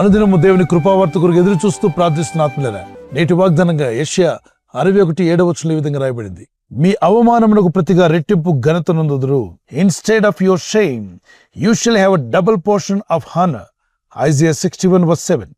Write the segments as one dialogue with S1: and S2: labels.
S1: అనుదినము దేవుని కృపావార్త కొరకు ఎదురు చూస్తూ ప్రార్థిస్తున్న ఆత్మీయులారా, నేటి వాగ్దానంగా యెషయా 61:7 ఈ విధంగా రాయబడింది. మీ అవమానమునకు ప్రతిగా రెట్టింపు ఘనత నొందుదురు. Instead of your shame you shall have a double portion of honour. Isaiah 61:7.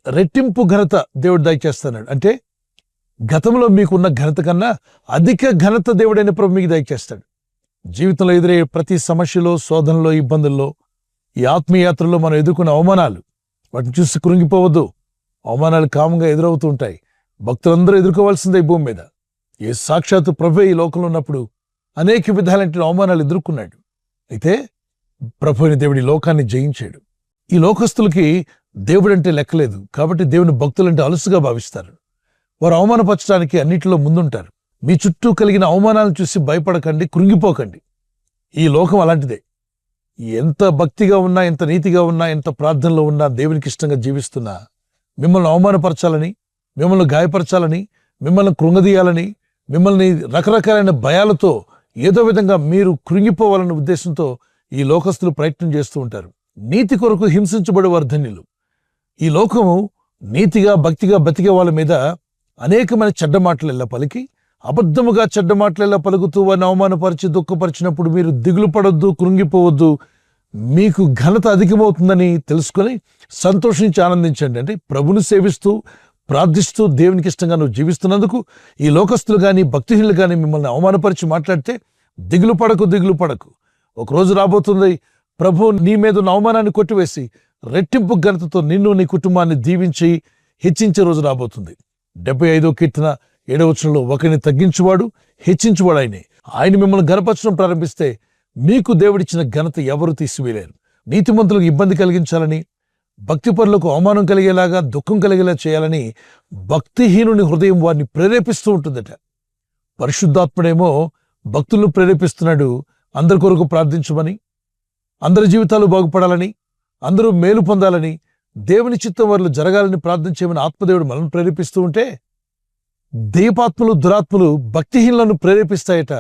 S1: రెట్టింపు ఘనత దేవుడు దయచేస్తున్నాడు. అంటే గతంలో మీకున్న ఘనత కన్నా అధిక ఘనత దేవుడైన ప్రభు మీకు దయచేస్తాడు. జీవితంలో ఎదురయ్యే ప్రతి సమస్యలో, శోధనలో, ఇబ్బందుల్లో, ఈ ఆత్మీయాత్రలో మనం ఎదుర్కొన్న అవమానాలు, వాటిని చూసి కృంగిపోవద్దు. అవమానాలు కామంగా ఎదురవుతూ ఉంటాయి. భక్తులందరూ ఎదుర్కోవాల్సిందే ఈ భూమి మీద. ఏ సాక్షాత్తు ప్రభు ఈ లోకంలో ఉన్నప్పుడు అనేక విధాలైన అవమానాలు ఎదుర్కొన్నాడు. అయితే ప్రభు అయిన దేవుడి లోకాన్ని జయించాడు. ఈ లోకస్తులకి దేవుడంటే లెక్కలేదు. కాబట్టి దేవుని భక్తులంటే అలుసుగా భావిస్తారు. వారు అవమానపరచడానికి అన్నిటిలో ముందుంటారు. మీ చుట్టూ కలిగిన అవమానాలను చూసి భయపడకండి, కృంగిపోకండి. ఈ లోకం అలాంటిదే. ఎంత భక్తిగా ఉన్నా, ఎంత నీతిగా ఉన్నా, ఎంత ప్రార్థనలో ఉన్నా, దేవునికి ఇష్టంగా జీవిస్తున్నా, మిమ్మల్ని అవమానపరచాలని, మిమ్మల్ని గాయపరచాలని, మిమ్మల్ని కృంగదీయాలని, మిమ్మల్ని రకరకాలైన భయాలతో ఏదో విధంగా మీరు కృంగిపోవాలనే ఉద్దేశంతో ఈ లోకస్తులు ప్రయత్నం చేస్తూ ఉంటారు. నీతి కొరకు హింసించబడే వారు ధన్యులు. ఈ లోకము నీతిగా భక్తిగా బతికే వాళ్ళ మీద అనేకమైన చెడ్డ మాటలెల్లా పలికి, అబద్ధముగా చెడ్డ మాటలెల్లా పలుకుతూ వారిని అవమానపరిచి దుఃఖపరిచినప్పుడు మీరు దిగులు పడొద్దు, కృంగిపోవద్దు. మీకు ఘనత అధికమవుతుందని తెలుసుకొని సంతోషించి ఆనందించండి. అంటే ప్రభుని సేవిస్తూ ప్రార్థిస్తూ దేవునికి ఇష్టంగా నువ్వు జీవిస్తున్నందుకు ఈ లోకస్తులు కానీ భక్తిహీనులు కానీ మిమ్మల్ని అవమానపరిచి మాట్లాడితే దిగులు పడకు. ఒకరోజు రాబోతుంది, ప్రభు నీ మీద ఉన్న అవమానాన్ని కొట్టివేసి రెట్టింపు ఘనతతో నిన్ను, నీ కుటుంబాన్ని దీవించి హెచ్చించే రోజు రాబోతుంది. 75వ కీర్తన 7వ వచనంలో ఒకరిని తగ్గించువాడు హెచ్చించువాడు ఆయనే. ఆయన మిమ్మల్ని ఘనపరచడం ప్రారంభిస్తే మీకు దేవుడిచ్చిన ఘనత ఎవరు తీసివేయలేరు. నీతిమంతులకు ఇబ్బంది కలిగించాలని, భక్తిపరులకు అవమానం కలిగేలాగా, దుఃఖం కలిగేలా చేయాలని భక్తిహీనుని హృదయం వారిని ప్రేరేపిస్తూ ఉంటుందట. పరిశుద్ధాత్ముడేమో భక్తులను ప్రేరేపిస్తున్నాడు అందరి కొరకు ప్రార్థించమని, అందరి జీవితాలు బాగుపడాలని, అందరూ మేలు పొందాలని, దేవుని చిత్తం వారిలో జరగాలని ప్రార్థించేమని ఆత్మదేవుడు మనల్ని ప్రేరేపిస్తూ ఉంటే, దైవాత్మలు దురాత్మలు భక్తిహీనులను ప్రేరేపిస్తాయట.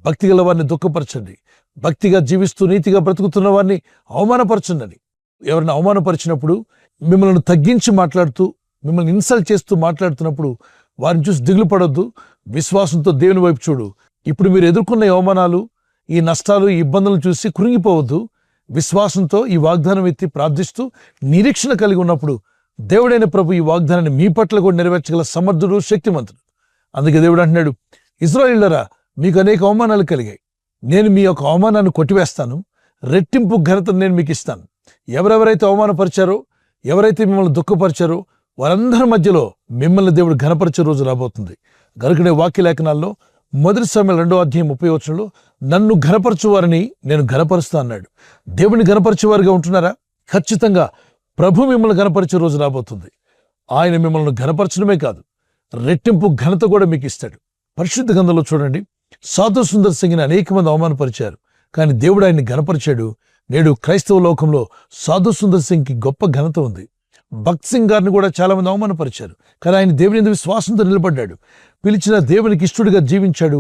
S1: భక్తి గల వారిని దుఃఖపరచండి, భక్తిగా జీవిస్తూ నీతిగా బ్రతుకుతున్న వారిని అవమానపరచండి. ఎవరిని అవమానపరిచినప్పుడు మిమ్మల్ని తగ్గించి మాట్లాడుతూ, మిమ్మల్ని ఇన్సల్ట్ చేస్తూ మాట్లాడుతున్నప్పుడు వారిని చూసి దిగులు పడొద్దు. విశ్వాసంతో దేవుని వైపు చూడు. ఇప్పుడు మీరు ఎదుర్కొన్న అవమానాలు, ఈ నష్టాలు, ఈ ఇబ్బందులను చూసి కృంగిపోవద్దు. విశ్వాసంతో ఈ వాగ్దానం ఎత్తి ప్రార్థిస్తూ నిరీక్షణ కలిగి ఉన్నప్పుడు దేవుడైన ప్రభు ఈ వాగ్దానాన్ని మీ పట్ల కూడా నెరవేర్చగల సమర్థుడు, శక్తిమంతుడు. అందుకే దేవుడు అంటున్నాడు, ఇశ్రాయేలులారా, మీకు అనేక అవమానాలు కలిగాయి. నేను మీ యొక్క అవమానాన్ని కొట్టివేస్తాను, రెట్టింపు ఘనతను నేను మీకు ఇస్తాను. ఎవరెవరైతే అవమానపరిచారో, ఎవరైతే మిమ్మల్ని దుఃఖపరిచారో వారందరి మధ్యలో మిమ్మల్ని దేవుడు ఘనపరిచే రోజు రాబోతుంది. గనుకనే వాక్య లేఖనాల్లో 1 సమూయేలు 2వ అధ్యాయం 30వ వచనంలో నన్ను ఘనపరచువారిని నేను ఘనపరుస్తా అన్నాడు. దేవుని ఘనపరిచేవారిగా ఉంటున్నారా? ఖచ్చితంగా ప్రభు మిమ్మల్ని ఘనపరిచే రోజు రాబోతుంది. ఆయన మిమ్మల్ని ఘనపరచడమే కాదు, రెట్టింపు ఘనత కూడా మీకు ఇస్తాడు. పరిశుద్ధ గ్రంథంలో చూడండి, సాధు సుందర్ సింగ్ని అనేక మంది అవమానపరిచారు, కానీ దేవుడు ఆయన్ని ఘనపరిచాడు. నేడు క్రైస్తవ లోకంలో సాధు సుందర్ సింగ్కి గొప్ప ఘనత ఉంది. భక్త్ సింగ్ గారిని కూడా చాలా మంది అవమానపరిచారు, కానీ ఆయన దేవుని యందు విశ్వాసంతో నిలబడ్డాడు. పిలిచిన దేవునికి ఇష్టడుగా జీవించాడు.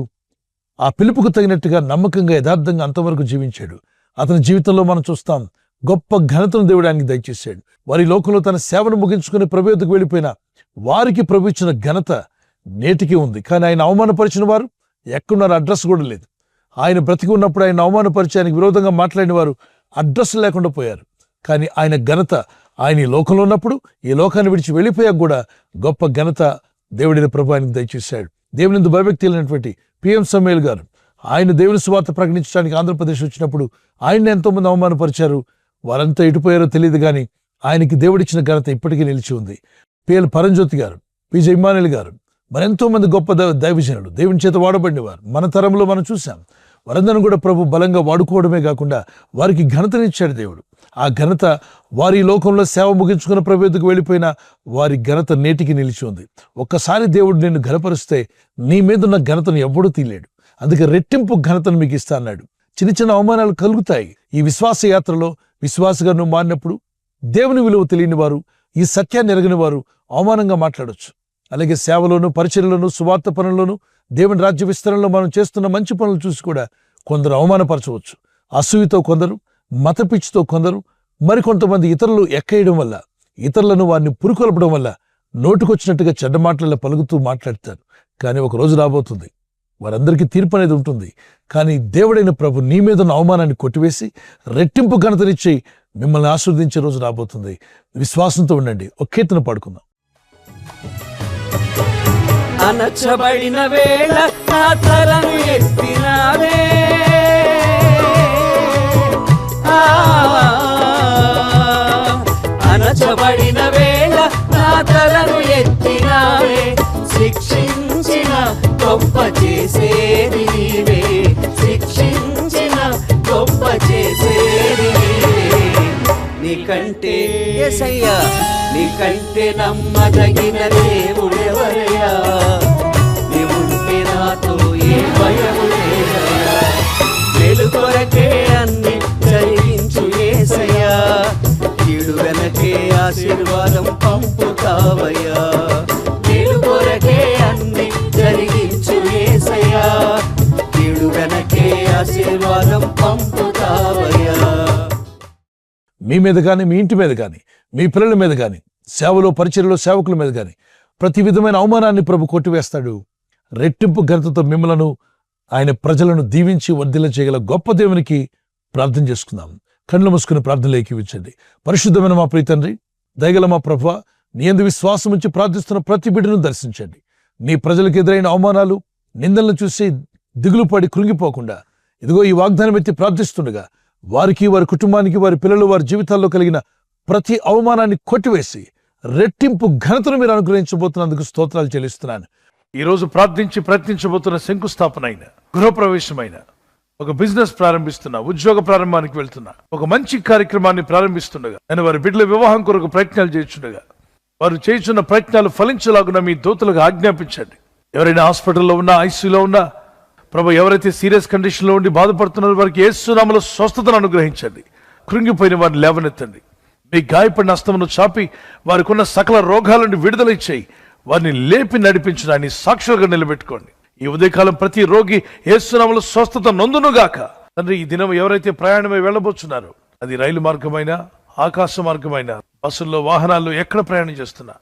S1: ఆ పిలుపుకు తగినట్టుగా నమ్మకంగా, యథార్థంగా అంతవరకు జీవించాడు. అతని జీవితంలో మనం చూస్తాం, గొప్ప ఘనతను దేవుడు ఆయనకి దయచేశాడు. వారి లోకంలో తన సేవను ముగించుకుని ప్రభు యొద్దకు వెళ్ళిపోయిన వారికి ప్రభు ఇచ్చిన ఘనత నేటికి ఉంది. కానీ ఆయన అవమానపరిచిన వారు ఎక్కడున్నారు? అడ్రస్ కూడా లేదు. ఆయన బ్రతికి ఉన్నప్పుడు ఆయన అవమానపరిచి ఆయనకు విరోధంగా మాట్లాడిన వారు అడ్రస్ లేకుండా పోయారు. కానీ ఆయన ఘనత ఆయన ఈ లోకంలో ఉన్నప్పుడు, ఈ లోకాన్ని విడిచి వెళ్ళిపోయాక కూడా గొప్ప ఘనత దేవుడైన ప్రభు ఆయనకు దయచేశాడు. దేవుని భయభక్తి లేనటువంటి PM సమూయేలు గారు, ఆయన దేవుని సువార్త ప్రకటించడానికి ఆంధ్రప్రదేశ్ వచ్చినప్పుడు ఆయన్ని ఎంతోమంది అవమానపరిచారు. వారంతా ఎటుపోయారో తెలియదు, కానీ ఆయనకి దేవుడిచ్చిన ఘనత ఇప్పటికీ నిలిచి ఉంది. PL పరంజ్యోతి గారు, PJ ఇమ్మానుయేల్ గారు, మరెంతో మంది గొప్ప దైవజనులు, దేవుని చేత వాడబడినవారు మన తరంలో మనం చూసాం. వారందరూ కూడా ప్రభు బలంగా వాడుకోవడమే కాకుండా వారికి ఘనతనిచ్చాడు దేవుడు. ఆ ఘనత వారి లోకంలో సేవ ముగించుకున్న ప్రభు యొద్దకు వెళ్ళిపోయిన వారి ఘనత నేటికి నిలిచి ఉంది. ఒక్కసారి దేవుడు నిన్ను ఘనపరిస్తే నీ మీద ఉన్న ఘనతను ఎవ్వడూ తీయలేడు. అందుకే రెట్టింపు ఘనతను మీకు ఇస్తా అన్నాడు. చిన్న చిన్న అవమానాలు కలుగుతాయి. ఈ విశ్వాస యాత్రలో విశ్వాసగా నువ్వు మారినప్పుడు దేవుని విలువ తెలియని వారు, ఈ సత్యాన్ని ఎరగని వారు అవమానంగా మాట్లాడొచ్చు. అలాగే సేవలోను, పరిచర్యలోను, సువార్త పనుల్లోను, దేవుని రాజ్య విస్తరణలో మనం చేస్తున్న మంచి పనులు చూసి కూడా కొందరు అవమానపరచవచ్చు. అసూయతో కొందరు, మతపిచ్చితో కొందరు, మరికొంతమంది ఇతరులు ఎక్కేయడం వల్ల, ఇతరులను వారిని పురుకొల్పడం వల్ల నోటుకొచ్చినట్టుగా చెడ్డ మాటలలో పలుకుతూ మాట్లాడతారు. కానీ ఒక రోజు రాబోతుంది, వారందరికీ తీర్పు అనేది ఉంటుంది. కానీ దేవుడైన ప్రభు నీ మీద ఉన్న అవమానాన్ని కొట్టివేసి రెట్టింపు ఘనతనిచ్చి మిమ్మల్ని ఆశీర్వదించే రోజు రాబోతుంది. విశ్వాసంతో ఉండండి. ఒక కీర్తన పాడుకుందాం.
S2: అనచబడిన వేళ నా తలను ఎత్తినావే, అనచబడిన వేళ నా తలను ఎత్తినావే, శిక్షించిన గొప్ప చేసేది నీవే, శిక్షించిన గొప్ప చేసేది నీవే. నీకంటే యేసయ్యా, నీకంటే నమ్మదగిన దేవుడెవరయ్యా, నీవుంటే నాతో ఏ భయము లేదయ్యా. మేలు కొరకే అన్ని జరిగించు యేసయ్యా, కీడు వెనకే ఆశీర్వాదం పంపుతావయ్యా. మేలు కొరకే అన్ని జరిగించు యేసయ్యా, కీడు వెనకే ఆశీర్వాదం పంపుతావయ్యా.
S1: మీ మీద కానీ, మీ ఇంటి మీద కానీ, మీ పిల్లల మీద కానీ, సేవలో పరిచర్యలో సేవకుల మీద కానీ ప్రతి విధమైన అవమానాన్ని ప్రభు కొట్టివేస్తాడు. రెట్టింపు ఘనతతో మిమ్మలను, ఆయన ప్రజలను దీవించి వర్ధిల్ల చేయగల గొప్ప దేవునికి ప్రార్థన చేసుకుందాం. కళ్ళు మూసుకుని ప్రార్థనలు ఏకీవించండి. పరిశుద్ధమైన మా ప్రియ తండ్రి, దయగల మా ప్రభువా, నీ యందు విశ్వాసం ఉంచి ప్రార్థిస్తున్న ప్రతి బిడ్డను దర్శించండి. నీ ప్రజలకు ఎదురైన అవమానాలు, నిందలను చూసి దిగులు పడి కృంగిపోకుండా ఇదిగో ఈ వాగ్దానం ఎత్తి ప్రార్థిస్తుండగా వారికి, వారి కుటుంబానికి, వారి పిల్లలు, వారి జీవితాల్లో కలిగిన ప్రతి అవమానాన్ని కొట్టివేసి రెట్టింపు ఘనతను మీరు అనుగ్రహించబోతున్నందుకు స్తోత్రాలు చెల్లిస్తున్నాను. ఈరోజు ప్రార్థించి ప్రయత్నించబోతున్న శంకుస్థాపన అయిన, గృహప్రవేశమైన, ఒక బిజినెస్ ప్రారంభిస్తున్నా, ఉద్యోగ ప్రారంభానికి వెళ్తున్నా, ఒక మంచి కార్యక్రమాన్ని ప్రారంభిస్తుండగా, నేను వారి బిడ్డల వివాహం కొరకు ప్రయత్నాలు చేస్తుండగా వారు చేస్తున్న ప్రయత్నాలు ఫలించలాగున మీ దూతలకు ఆజ్ఞాపించండి. ఎవరైనా హాస్పిటల్లో ఉన్నా, ఐసీయూలో ఉన్నా, ప్రభు ఎవరైతే సీరియస్ కండిషన్లో ఉండి బాధపడుతున్నారో వారికి యేసు నామములో స్వస్థతను అనుగ్రహించండి. కృంగిపోయిన వారిని లేవనెత్తండి. మీ గాయపడిన హస్తమును చాపి వారికి ఉన్న సకల రోగాల నుండి విడుదల ఇచ్చేయి. వారిని లేపి నడిపించిన ఆయన సాక్షులుగా నిలబెట్టుకోండి. ఈ ఉదయకాలం ప్రతి రోగి యేసు నామములో స్వస్థత నొందునుగాక. తండ్రి, ఈ దినం ఎవరైతే ప్రయాణమై వెళ్ళబోతున్నారో, అది రైలు మార్గమైనా, ఆకాశ మార్గమైనా, బస్సుల్లో, వాహనాల్లో ఎక్కడ ప్రయాణం చేస్తున్నా,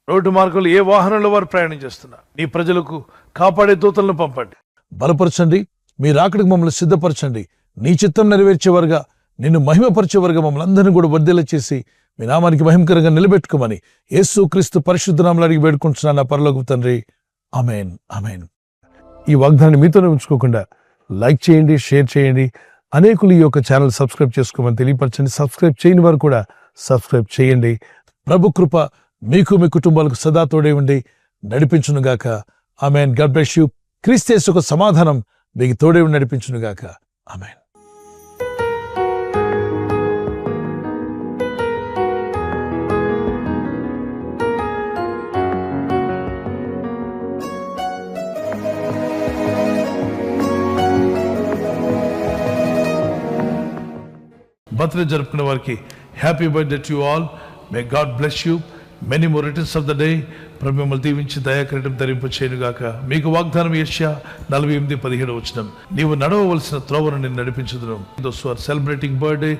S1: రోడ్డు మార్గంలో ఏ వాహనంలో వారు ప్రయాణం చేస్తున్నా, నీ ప్రజలకు కాపాడే దూతలను పంపండి, బలపరచండి. మీ రాకడికి మమ్మల్ని సిద్ధపరచండి. నీ చిత్తం నెరవేర్చేవారుగా, నిన్ను మహిమపరిచేవారుగా మమ్మల్ని అందరినీ కూడా వర్ధిల్ల చేసి మీ నామానికి మహిమకరంగా నిలబెట్టుకోమని యేసు క్రీస్తు పరిశుద్ధ నామములో అడిగి వేడుకుంటున్నాను నా పరలోకపు తండ్రి. ఆమేన్, ఆమేన్. ఈ వాగ్దానాన్ని మీతోనే ఉంచుకోకుండా లైక్ చేయండి, షేర్ చేయండి. అనేకులు ఈ యొక్క ఛానల్ సబ్స్క్రైబ్ చేసుకోమని తెలియపరచండి. సబ్స్క్రైబ్ చేయని వారు కూడా సబ్స్క్రైబ్ చేయండి. ప్రభు కృప మీకు, మీ కుటుంబాలకు సదా తోడే ఉండి నడిపించునుగాక. Amen. God bless you. Kristu Yesu యొక్క సమాధానం మీకు తోడే ఉండి నడిపించునుగాక. ఆమేన్. బర్త్డే జరుపుకునే వారికి happy birthday to you all. May God bless you. Many more returns of the day. ప్రభు మిమ్మల్ని దీవించి దయాకిరీటం ధరింప చేయనుగాక. మీకు వాగ్దానం యెషయా 48:17 నీవు నడవవలసిన త్రోవను నేను నడిపించుదును. Those who are celebrating birthday,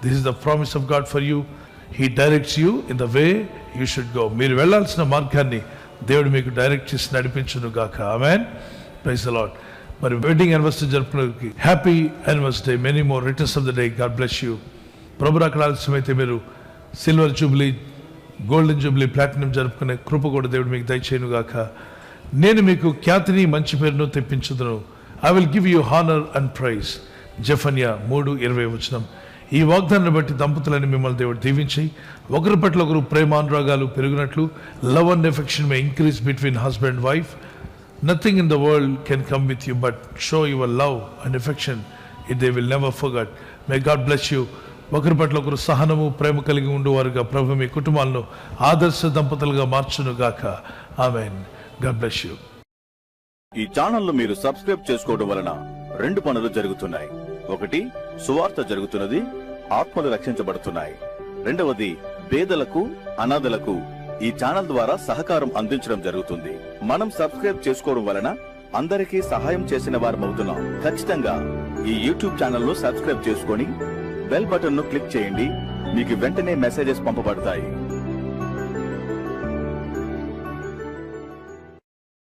S1: this is the promise of God for you. He directs you in the way you should go. మీరు వెళ్ళాల్సిన మార్గాన్ని దేవుడు మీకు డైరెక్ట్ చేసి నడిపించునుగాక. ఆమేన్. Praise the lord. మరి వెడ్డింగ్ యానివర్సరీ జరుపుకునే happy anniversary. Many more returns of the day. God bless you. ప్రభు రాకడ ఆలస్యమైతే మీరు silver jubilee, golden jubilee, platinum జరుపుకునే కృప కూడా దేవుడు మీకు దయచేయునుగాక. నేను మీకు ఖ్యాతిని, మంచి పేరును తెప్పించుదును. I will give you honour and praise. Zephaniah 3:20. ఈ వాగ్దానాన్ని బట్టి దంపతులని మిమ్మల్ని దేవుడు దీవించి ఒకరి పట్ల ఒకరు ప్రేమానురాగాలు పెరిగినట్లు, love and affection may increase between husband and wife. Nothing in the world can come with you but show your love and affection. It they will never forget. May God bless you. ఒకరి పట్ల ఒకరు సహనము, ప్రేమ కలిగి ఉండేవారుగా ప్రభు మీ కుటుంబాలను ఆదర్శ దంపతులుగా మార్చునుగాక. ఆమేన్. God bless you.
S3: ఈ ఛానల్ మీరు సబ్స్క్రైబ్ చేసుకోవడం వలన 2 పనులు జరుగుతున్నాయి. ఒకటి, సువార్త జరుగుతున్నది, ఆత్మలు రక్షించబడుతున్నాయి. రెండవది, పేదలకు అనాథలకు ఈ ఛానల్ ద్వారా సహకారం అందించడం జరుగుతుంది. మనం సబ్స్క్రైబ్ చేసుకోవడం వలన అందరికీ సహాయం చేసిన వారమవుతున్నాం. ఖచ్చితంగా ఈ యూట్యూబ్ ఛానల్ ను సబ్స్క్రైబ్ చేసుకొని బెల్ బటన్ ను క్లిక్ చేయండి. మీకు వెంటనే మెసేజెస్ పంపబడతాయి.